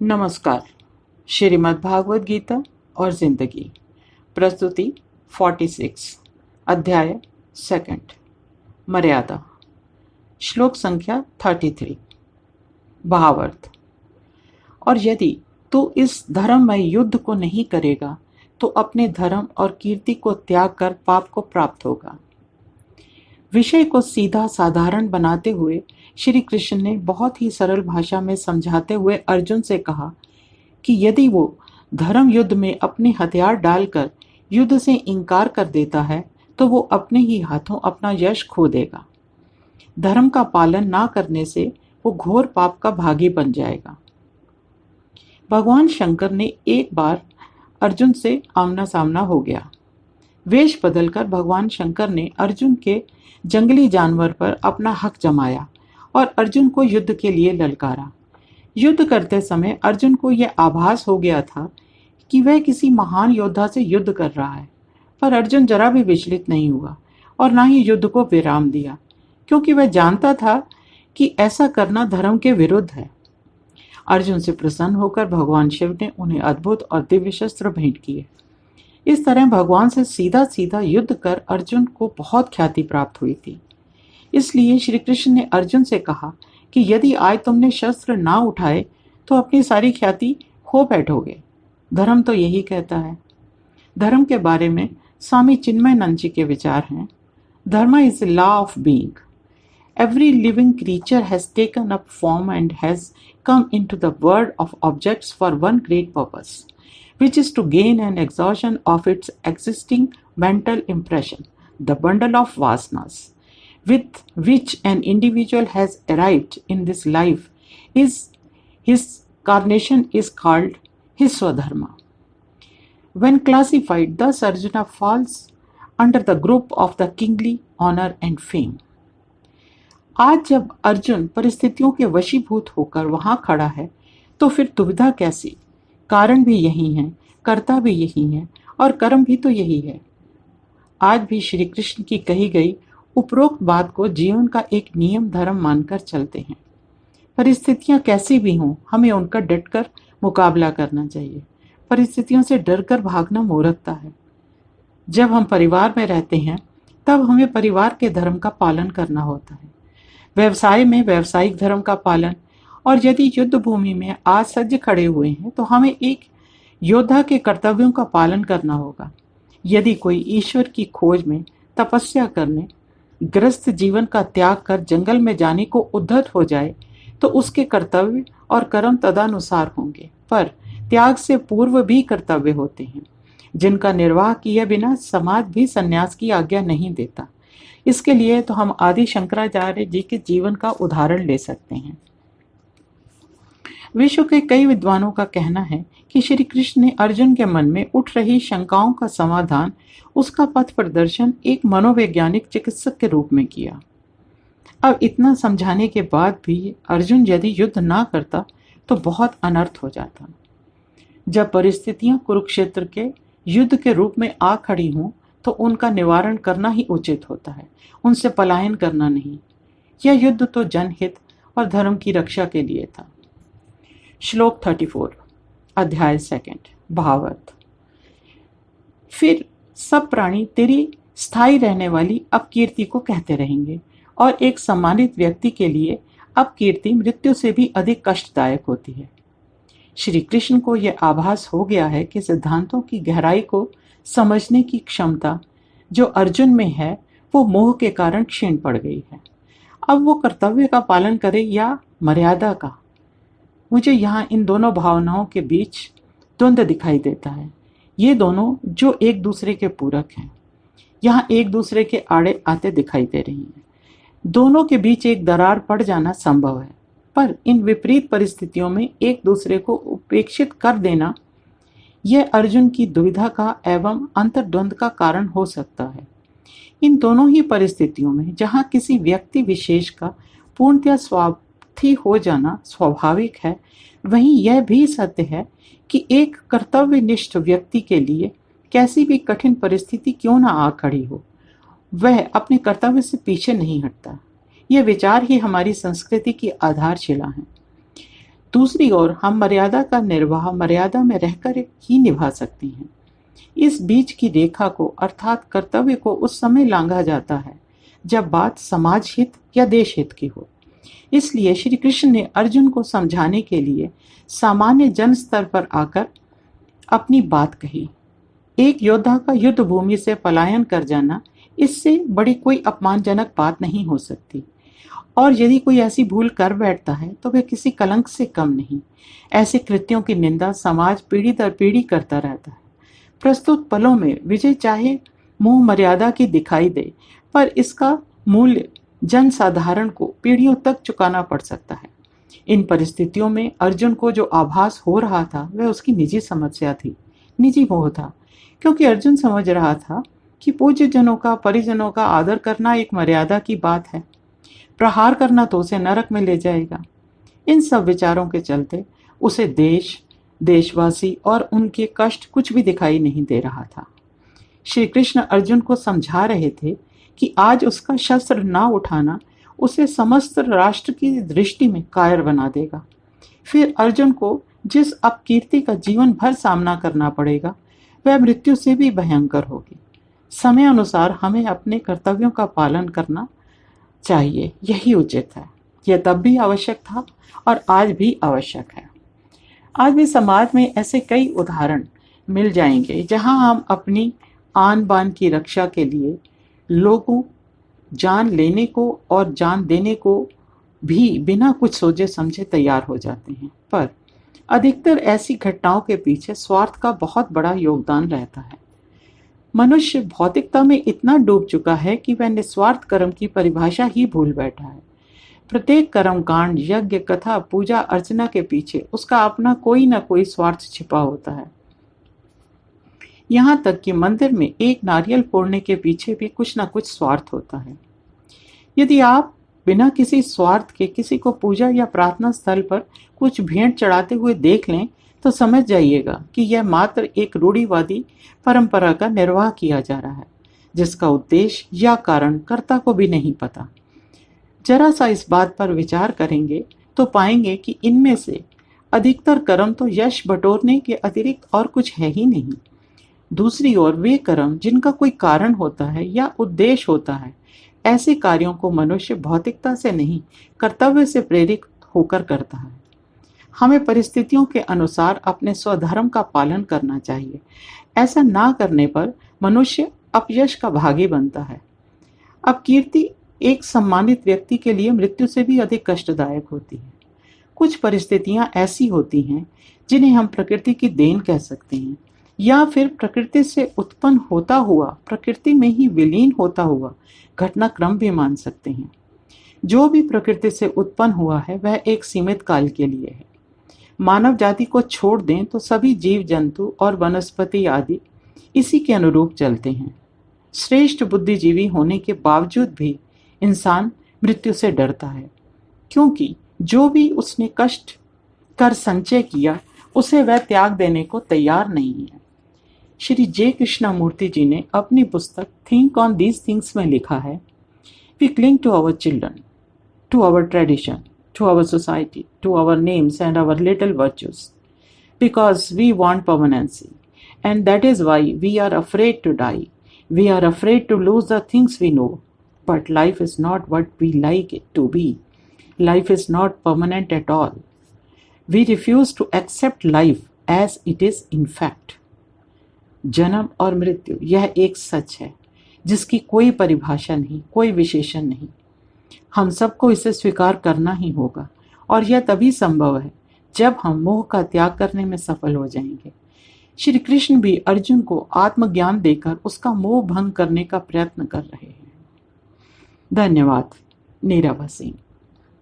नमस्कार। श्रीमद् भागवत गीता और जिंदगी, प्रस्तुति 46, अध्याय 2, मर्यादा, श्लोक संख्या 33। भावार्थ। और यदि तू इस धर्ममय युद्ध को नहीं करेगा तो अपने धर्म और कीर्ति को त्याग कर पाप को प्राप्त होगा। विषय को सीधा साधारण बनाते हुए श्री कृष्ण ने बहुत ही सरल भाषा में समझाते हुए अर्जुन से कहा कि यदि वो धर्म युद्ध में अपने हथियार डालकर युद्ध से इनकार कर देता है तो वो अपने ही हाथों अपना यश खो देगा। धर्म का पालन ना करने से वो घोर पाप का भागी बन जाएगा। भगवान शंकर ने एक बार अर्जुन से आमना सामना हो गया। वेश बदलकर भगवान शंकर ने अर्जुन के जंगली जानवर पर अपना हक जमाया और अर्जुन को युद्ध के लिए ललकारा। युद्ध करते समय अर्जुन को यह आभास हो गया था कि वह किसी महान योद्धा से युद्ध कर रहा है, पर अर्जुन जरा भी विचलित नहीं हुआ और ना ही युद्ध को विराम दिया, क्योंकि वह जानता था कि ऐसा करना धर्म के विरुद्ध है। अर्जुन से प्रसन्न होकर भगवान शिव ने उन्हें अद्भुत और दिव्य शस्त्र भेंट किए। इस तरह भगवान से सीधा सीधा युद्ध कर अर्जुन को बहुत ख्याति प्राप्त हुई थी। इसलिए श्री कृष्ण ने अर्जुन से कहा कि यदि आज तुमने शस्त्र ना उठाए तो अपनी सारी ख्याति खो बैठोगे। धर्म तो यही कहता है। धर्म के बारे में स्वामी चिन्मयानंद जी के विचार हैं, धर्म is law of being. Every living creature has taken up form and has come into the world of objects for one great purpose, which is to gain an exhaustion of its existing mental impression, the bundle of vasanas, with which an individual has arrived in this life. His carnation is called his swadharma. When classified, thus Arjuna falls under the group of the kingly honor and fame. आज जब अर्जुन परिस्थितियों के वशीभूत होकर वहां खड़ा है तो फिर दुविधा कैसी? कारण भी यही है, कर्ता भी यही है और कर्म भी तो यही है। आज भी श्री कृष्ण की कही गई उपरोक्त बात को जीवन का एक नियम धर्म मानकर चलते हैं। परिस्थितियां कैसी भी हों, हमें उनका डटकर मुकाबला करना चाहिए। परिस्थितियों से डरकर भागना मूर्खता है। जब हम परिवार में रहते हैं तब हमें परिवार के धर्म का पालन करना होता है, व्यवसाय में व्यावसायिक धर्म का पालन, और यदि युद्ध भूमि में आज सज्ज खड़े हुए हैं तो हमें एक योद्धा के कर्तव्यों का पालन करना होगा। यदि कोई ईश्वर की खोज में तपस्या करने, ग्रस्त जीवन का त्याग कर जंगल में जाने को उद्धत हो जाए तो उसके कर्तव्य और कर्म तदानुसार होंगे, पर त्याग से पूर्व भी कर्तव्य होते हैं जिनका निर्वाह किए बिना समाज भी संन्यास की आज्ञा नहीं देता। इसके लिए तो हम आदि शंकराचार्य जी के जीवन का उदाहरण ले सकते हैं। विश्व के कई विद्वानों का कहना है कि श्री कृष्ण ने अर्जुन के मन में उठ रही शंकाओं का समाधान, उसका पथ प्रदर्शन एक मनोवैज्ञानिक चिकित्सक के रूप में किया। अब इतना समझाने के बाद भी अर्जुन यदि युद्ध ना करता तो बहुत अनर्थ हो जाता। जब परिस्थितियां कुरुक्षेत्र के युद्ध के रूप में आ खड़ी हों तो उनका निवारण करना ही उचित होता है, उनसे पलायन करना नहीं। यह युद्ध तो जनहित और धर्म की रक्षा के लिए था। श्लोक 34, अध्याय 2, भावार्थ। फिर सब प्राणी तेरी स्थायी रहने वाली अपकीर्ति को कहते रहेंगे, और एक सम्मानित व्यक्ति के लिए अपकीर्ति मृत्यु से भी अधिक कष्टदायक होती है। श्री कृष्ण को यह आभास हो गया है कि सिद्धांतों की गहराई को समझने की क्षमता जो अर्जुन में है वो मोह के कारण क्षीण पड़ गई है। अब वो कर्तव्य का पालन करे या मर्यादा का। मुझे यहाँ इन दोनों भावनाओं के बीच द्वंद्व दिखाई देता है। ये दोनों जो एक दूसरे के पूरक हैं, यहाँ एक दूसरे के आड़े आते दिखाई दे रही हैं। दोनों के बीच एक दरार पड़ जाना संभव है, पर इन विपरीत परिस्थितियों में एक दूसरे को उपेक्षित कर देना यह अर्जुन की दुविधा का एवं अंतर्द्वंद का कारण हो सकता है। इन दोनों ही परिस्थितियों में जहाँ किसी व्यक्ति विशेष का पूर्णतया स्वार्थी हो जाना स्वाभाविक है, वहीं यह भी सत्य है कि एक कर्तव्यनिष्ठ व्यक्ति के लिए कैसी भी कठिन परिस्थिति क्यों न आ खड़ी हो, वह अपने कर्तव्य से पीछे नहीं हटता। यह विचार ही हमारी संस्कृति की आधारशिला है। दूसरी ओर हम मर्यादा का निर्वाह मर्यादा में रहकर ही निभा सकते हैं। इस बीच की रेखा को अर्थात कर्तव्य को उस समय लांघा जाता है जब बात समाज हित या देश हित की हो। इसलिए श्री कृष्ण ने अर्जुन को समझाने के लिए सामान्य जन स्तर पर आकर अपनी बात कही। एक योद्धा का युद्ध भूमि से पलायन कर जाना, इससे बड़ी कोई अपमानजनक बात नहीं हो सकती, और यदि कोई ऐसी भूल कर बैठता है तो वह किसी कलंक से कम नहीं। ऐसे कृत्यों की निंदा समाज पीढ़ी दर पीढ़ी करता रहता है। प्रस्तुत पलों में विजय चाहे मोह मर्यादा की दिखाई दे, पर इसका मूल्य जन साधारण को पीढ़ियों तक चुकाना पड़ सकता है। इन परिस्थितियों में अर्जुन को जो आभास हो रहा था वह उसकी निजी समस्या थी, निजी मोह था, क्योंकि अर्जुन समझ रहा था कि पूज्य जनों का, परिजनों का आदर करना एक मर्यादा की बात है, प्रहार करना तो उसे नरक में ले जाएगा। इन सब विचारों के चलते उसे देश, देशवासी और उनके कष्ट कुछ भी दिखाई नहीं दे रहा था। श्री कृष्ण अर्जुन को समझा रहे थे कि आज उसका शस्त्र ना उठाना उसे समस्त राष्ट्र की दृष्टि में कायर बना देगा। फिर अर्जुन को जिस अपकीर्ति का जीवन भर सामना करना पड़ेगा वह मृत्यु से भी भयंकर होगी। समय अनुसार हमें अपने कर्तव्यों का पालन करना चाहिए, यही उचित है। यह तब भी आवश्यक था और आज भी आवश्यक है। आज भी समाज में ऐसे कई उदाहरण मिल जाएंगे जहां हम अपनी आन बान की रक्षा के लिए लोगों जान लेने को और जान देने को भी बिना कुछ सोचे समझे तैयार हो जाते हैं। पर अधिकतर ऐसी घटनाओं के पीछे स्वार्थ का बहुत बड़ा योगदान रहता है। मनुष्य भौतिकता में इतना डूब चुका है कि वह निस्वार्थ कर्म की परिभाषा ही भूल बैठा है। प्रत्येक कर्म कांड, यज्ञ, कथा, पूजा अर्चना के पीछे उसका अपना कोई न कोई स्वार्थ छिपा होता है। यहाँ तक कि मंदिर में एक नारियल फोड़ने के पीछे भी कुछ न कुछ स्वार्थ होता है। यदि आप बिना किसी स्वार्थ के किसी को पूजा या प्रार्थना स्थल पर कुछ भेंट चढ़ाते हुए देख लें तो समझ जाइएगा कि यह मात्र एक रूढ़िवादी परंपरा का निर्वाह किया जा रहा है, जिसका उद्देश्य या कारण कर्ता को भी नहीं पता। जरा सा इस बात पर विचार करेंगे तो पाएंगे कि इनमें से अधिकतर कर्म तो यश बटोरने के अतिरिक्त और कुछ है ही नहीं। दूसरी ओर वे कर्म जिनका कोई कारण होता है या उद्देश्य होता है, ऐसे कार्यों को मनुष्य भौतिकता से नहीं कर्तव्य से प्रेरित होकर करता है। हमें परिस्थितियों के अनुसार अपने स्वधर्म का पालन करना चाहिए। ऐसा ना करने पर मनुष्य अपयश का भागी बनता है। अपकीर्ति एक सम्मानित व्यक्ति के लिए मृत्यु से भी अधिक कष्टदायक होती है। कुछ परिस्थितियां ऐसी होती हैं जिन्हें हम प्रकृति की देन कह सकते हैं, या फिर प्रकृति से उत्पन्न होता हुआ प्रकृति में ही विलीन होता हुआ घटनाक्रम भी मान सकते हैं। जो भी प्रकृति से उत्पन्न हुआ है वह एक सीमित काल के लिए है। मानव जाति को छोड़ दें तो सभी जीव जंतु और वनस्पति आदि इसी के अनुरूप चलते हैं। श्रेष्ठ बुद्धिजीवी होने के बावजूद भी इंसान मृत्यु से डरता है, क्योंकि जो भी उसने कष्ट कर संचय किया उसे वह त्याग देने को तैयार नहीं है। श्री जे कृष्णामूर्ति जी ने अपनी पुस्तक थिंक ऑन दीज थिंग्स में लिखा है, we cling to our children, to our tradition, to our society, to our names and our little virtues, because we want permanency. And that is why we are afraid to die. We are afraid to lose the things we know. But life is not what we like it to be. Life is not permanent at all. We refuse to accept life as it is in fact. जन्म और मृत्यु यह एक सच है जिसकी कोई परिभाषा नहीं, कोई विशेषण नहीं। हम सबको इसे स्वीकार करना ही होगा, और यह तभी संभव है जब हम मोह का त्याग करने में सफल हो जाएंगे। श्री कृष्ण भी अर्जुन को आत्मज्ञान देकर उसका मोह भंग करने का प्रयत्न कर रहे हैं। धन्यवाद। नीरव सिंह।